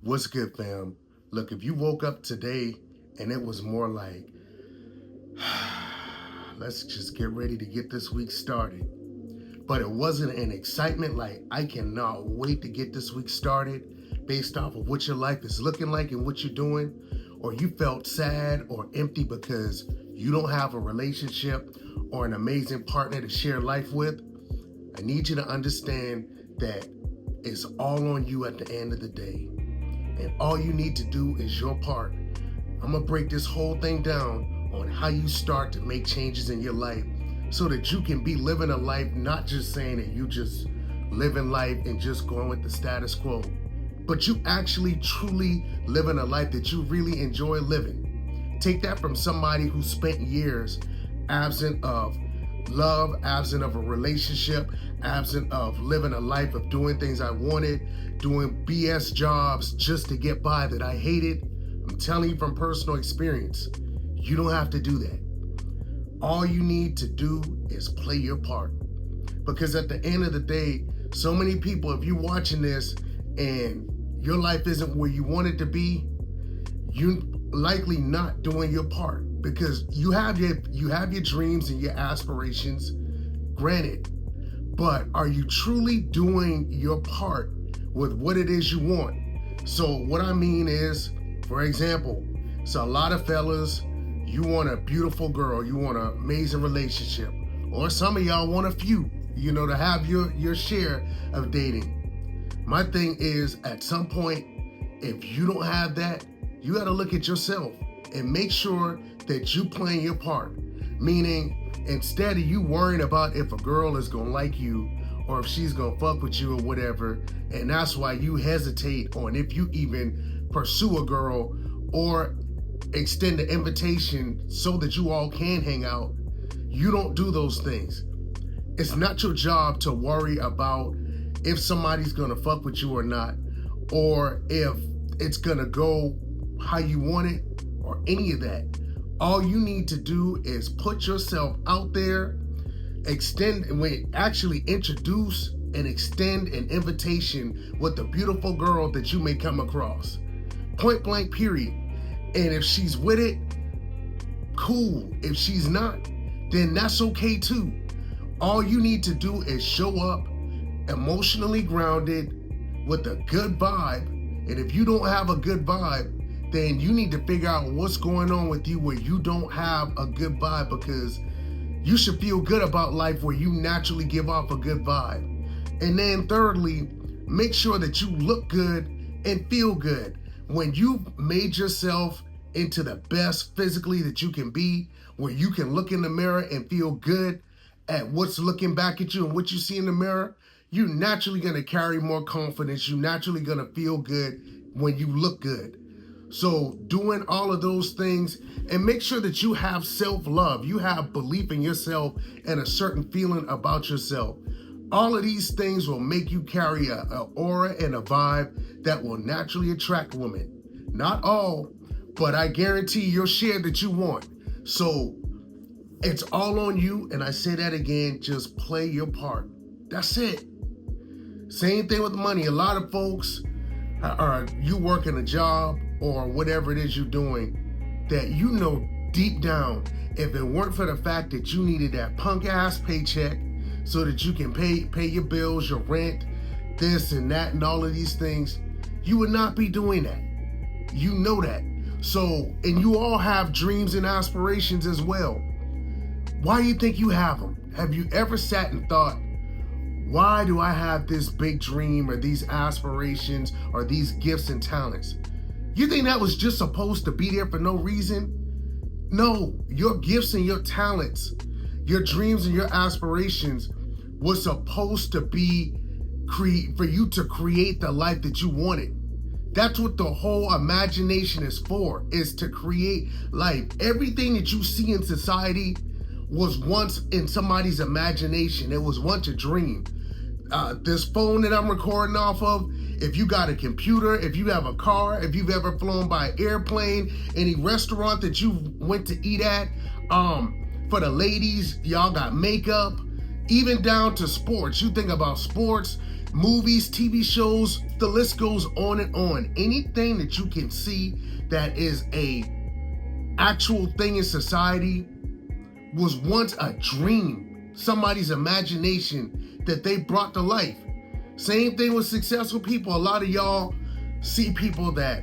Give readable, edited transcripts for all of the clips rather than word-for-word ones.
What's good, fam? Look, if you woke up today and it was more like, let's just get ready to get this week started, but it wasn't an excitement like, I cannot wait to get this week started based off of what your life is looking like and what you're doing, or you felt sad or empty because you don't have a relationship or an amazing partner to share life with, I need you to understand that it's all on you at the end of the day. And all you need to do is your part. I'm gonna break this whole thing down on how you start to make changes in your life so that you can be living a life, not just saying that you just living life and just going with the status quo, but you actually truly living a life that you really enjoy living. Take that from somebody who spent years absent of love, absent of a relationship, absent of living a life of doing things I wanted, doing BS jobs just to get by that I hated. I'm telling you from personal experience, you don't have to do that. All you need to do is play your part. Because at the end of the day, so many people, if you're watching this and your life isn't where you want it to be, you're likely not doing your part. Because you have your dreams and your aspirations, granted, but are you truly doing your part with what it is you want? So what I mean is, for example, so a lot of fellas, you want a beautiful girl, you want an amazing relationship, or some of y'all want a few, to have your share of dating. My thing is, at some point, if you don't have that, you got to look at yourself and make sure that you playing your part. Meaning, instead of you worrying about if a girl is gonna like you or if she's gonna fuck with you or whatever, and that's why you hesitate on if you even pursue a girl or extend an invitation so that you all can hang out, you don't do those things. It's not your job to worry about if somebody's gonna fuck with you or not, or if it's gonna go how you want it, or any of that. All you need to do is put yourself out there, actually introduce and extend an invitation with a beautiful girl that you may come across. Point blank, period. And if she's with it, cool. If she's not, then that's okay too. All you need to do is show up emotionally grounded with a good vibe. And if you don't have a good vibe, then you need to figure out what's going on with you where you don't have a good vibe, because you should feel good about life where you naturally give off a good vibe. And then thirdly, make sure that you look good and feel good. When you've made yourself into the best physically that you can be, where you can look in the mirror and feel good at what's looking back at you and what you see in the mirror, you're naturally going to carry more confidence. You're naturally going to feel good when you look good. So doing all of those things, and make sure that you have self-love. You have belief in yourself and a certain feeling about yourself. All of these things will make you carry an aura and a vibe that will naturally attract women. Not all, but I guarantee your share that you want. So it's all on you. And I say that again, just play your part. That's it. Same thing with money. A lot of folks you working a job or whatever it is you're doing, that deep down, if it weren't for the fact that you needed that punk ass paycheck so that you can pay your bills, your rent, this and that and all of these things, you would not be doing that. You know that. So, and you all have dreams and aspirations as well. Why do you think you have them? Have you ever sat and thought, why do I have this big dream or these aspirations or these gifts and talents? You think that was just supposed to be there for no reason? No, your gifts and your talents, your dreams and your aspirations was supposed to be for you to create the life that you wanted. That's what the whole imagination is for, is to create life. Everything that you see in society was once in somebody's imagination. It was once a dream. This phone that I'm recording off of, if you got a computer, if you have a car, if you've ever flown by airplane, any restaurant that you went to eat at, for the ladies, y'all got makeup, Even down to sports. You think about sports, movies, TV shows, the list goes on and on. Anything that you can see that is a actual thing in society was once a dream, somebody's imagination that they brought to life. Same thing with successful people. A lot of y'all see people that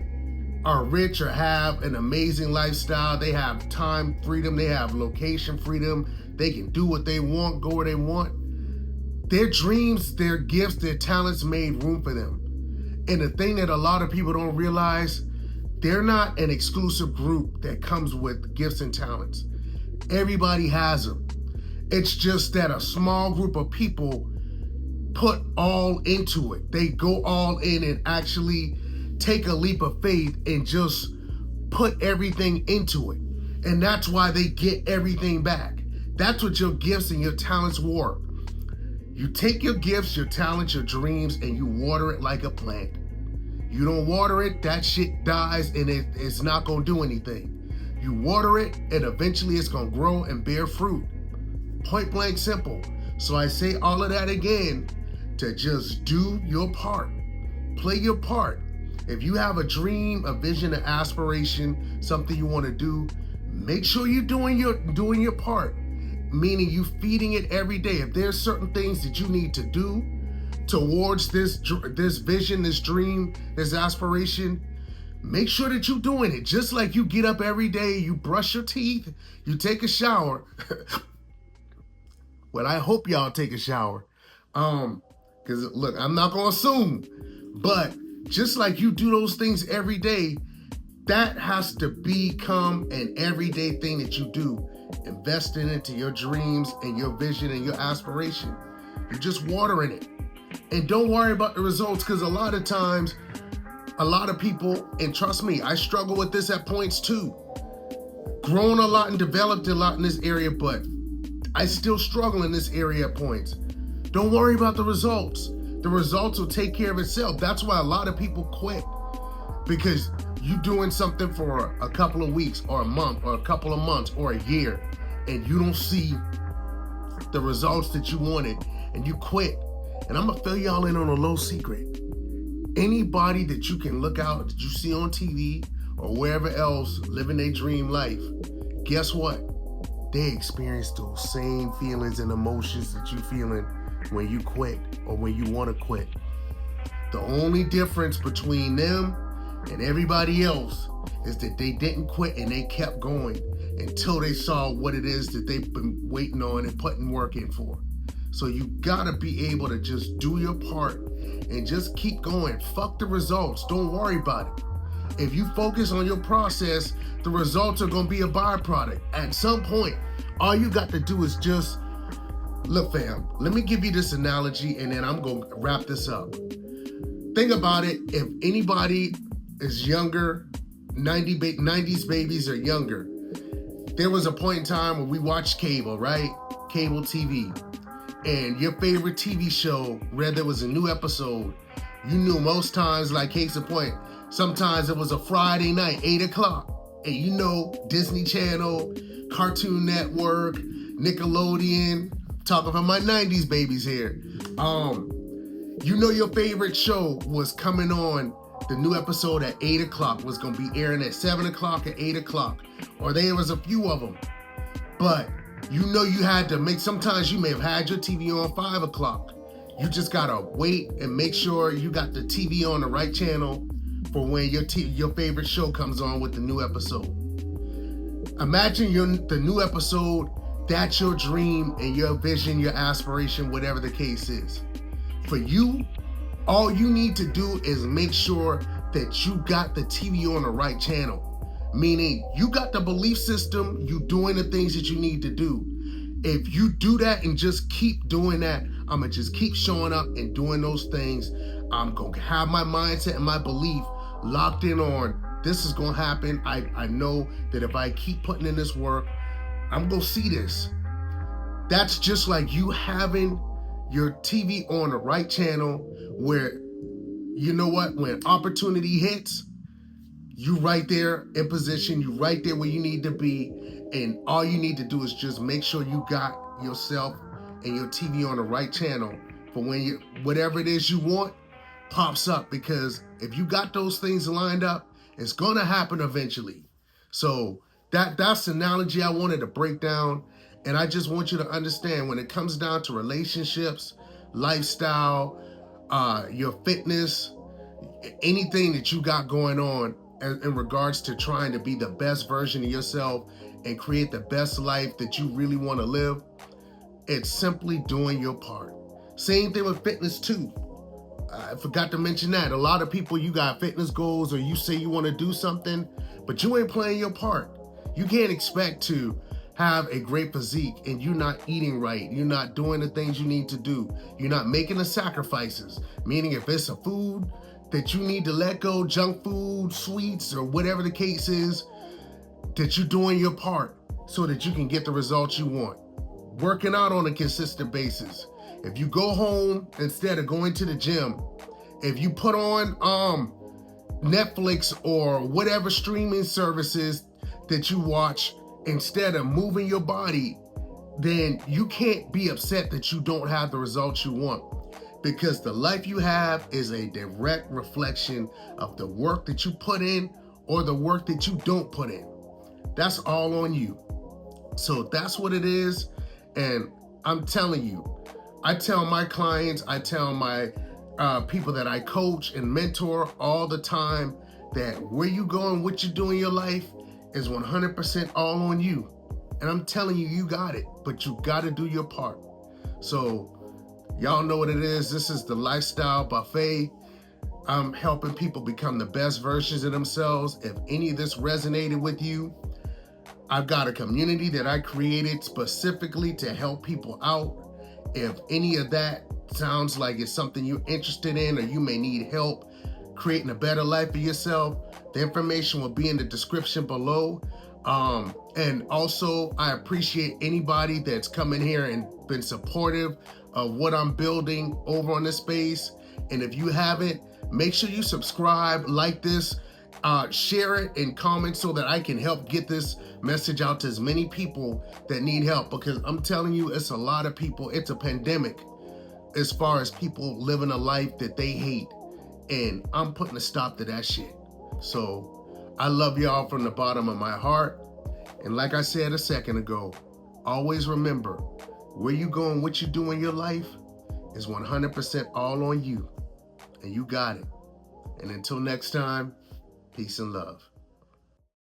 are rich or have an amazing lifestyle. They have time freedom. They have location freedom. They can do what they want, go where they want. Their dreams, their gifts, their talents made room for them. And the thing that a lot of people don't realize, they're not an exclusive group that comes with gifts and talents. Everybody has them. It's just that a small group of people put all into it. They go all in and actually take a leap of faith and just put everything into it. And that's why they get everything back. That's what your gifts and your talents were. You take your gifts, your talents, your dreams, and you water it like a plant. You don't water it, that shit dies and it's not gonna do anything. You water it and eventually it's gonna grow and bear fruit. Point blank simple. So I say all of that again to just do your part. Play your part. If you have a dream, a vision, an aspiration, something you want to do, make sure you're doing your part. Meaning you feeding it every day. If there's certain things that you need to do towards this vision, this dream, this aspiration, make sure that you're doing it. Just like you get up every day, you brush your teeth, you take a shower. Well, I hope y'all take a shower. Because look, I'm not gonna assume, but just like you do those things every day, that has to become an everyday thing that you do. Investing into your dreams and your vision and your aspiration. You're just watering it. And don't worry about the results, because a lot of times, a lot of people, and trust me, I struggle with this at points too. Grown a lot and developed a lot in this area, but I still struggle in this area at points. Don't worry about the results. The results will take care of itself. That's why a lot of people quit. Because you doing something for a couple of weeks or a month or a couple of months or a year, and you don't see the results that you wanted, and you quit. And I'm gonna fill y'all in on a little secret. Anybody that you can look out, that you see on TV or wherever else living their dream life, guess what? They experience those same feelings and emotions that you feeling when you quit or when you want to quit. The only difference between them and everybody else is that they didn't quit and they kept going until they saw what it is that they've been waiting on and putting work in for. So you gotta be able to just do your part and just keep going. Fuck the results. Don't worry about it. If you focus on your process, the results are gonna be a byproduct. At some point, all you got to do is just, look fam, let me give you this analogy and then I'm gonna wrap this up. Think about it. If anybody is younger, 90s babies are younger. There was a point in time when we watched cable, right? Cable TV. And your favorite TV show, where there was a new episode, you knew most times, like case in point, sometimes it was a Friday night, 8 o'clock. And you know, Disney Channel, Cartoon Network, Nickelodeon, talking about my 90s babies here. You know your favorite show was coming on, the new episode at 8 o'clock was going to be airing at 7 o'clock at 8 o'clock. Or there was a few of them. But you know you had to make, sometimes you may have had your TV on 5 o'clock. You just got to wait and make sure you got the TV on the right channel for when your favorite show comes on with the new episode. Imagine the new episode, that's your dream and your vision, your aspiration, whatever the case is. For you, all you need to do is make sure that you got the TV on the right channel. Meaning you got the belief system, you doing the things that you need to do. If you do that and just keep doing that, I'm gonna just keep showing up and doing those things. I'm gonna have my mindset and my belief locked in on this is gonna happen. I know that if I keep putting in this work, I'm gonna see this. That's just like you having your TV on the right channel where, you know what, when opportunity hits, you right there in position, you right there where you need to be, and all you need to do is just make sure you got yourself and your TV on the right channel for when you whatever it is you want pops up, because if you got those things lined up, it's gonna happen eventually. So that's the analogy I wanted to break down. And I just want you to understand, when it comes down to relationships, lifestyle, your fitness, anything that you got going on in regards to trying to be the best version of yourself and create the best life that you really want to live, it's simply doing your part. Same thing with fitness too. I forgot to mention that. A lot of people, you got fitness goals, or you say you want to do something, but you ain't playing your part. You can't expect to have a great physique and you're not eating right. You're not doing the things you need to do. You're not making the sacrifices. Meaning, if it's a food that you need to let go, junk food, sweets, or whatever the case is, that you're doing your part so that you can get the results you want. Working out on a consistent basis. If you go home instead of going to the gym, if you put on Netflix or whatever streaming services that you watch instead of moving your body, then you can't be upset that you don't have the results you want, because the life you have is a direct reflection of the work that you put in or the work that you don't put in. That's all on you. So that's what it is. And I'm telling you, I tell my clients, I tell my people that I coach and mentor all the time that where you going, what you do in your life is 100% all on you. And I'm telling you, you got it, but you got to do your part. So y'all know what it is. This is the Lifestyle Buffet. I'm helping people become the best versions of themselves. If any of this resonated with you, I've got a community that I created specifically to help people out. If any of that sounds like it's something you're interested in, or you may need help creating a better life for yourself, the information will be in the description below. And also, I appreciate anybody that's come in here and been supportive of what I'm building over on this space. And if you haven't, make sure you subscribe, like this, share it, and comment so that I can help get this message out to as many people that need help. Because I'm telling you, it's a lot of people. It's a pandemic as far as people living a life that they hate. And I'm putting a stop to that shit. So I love y'all from the bottom of my heart. And like I said a second ago, always remember, where you going, what you do in your life is 100% all on you. And you got it. And until next time, peace and love.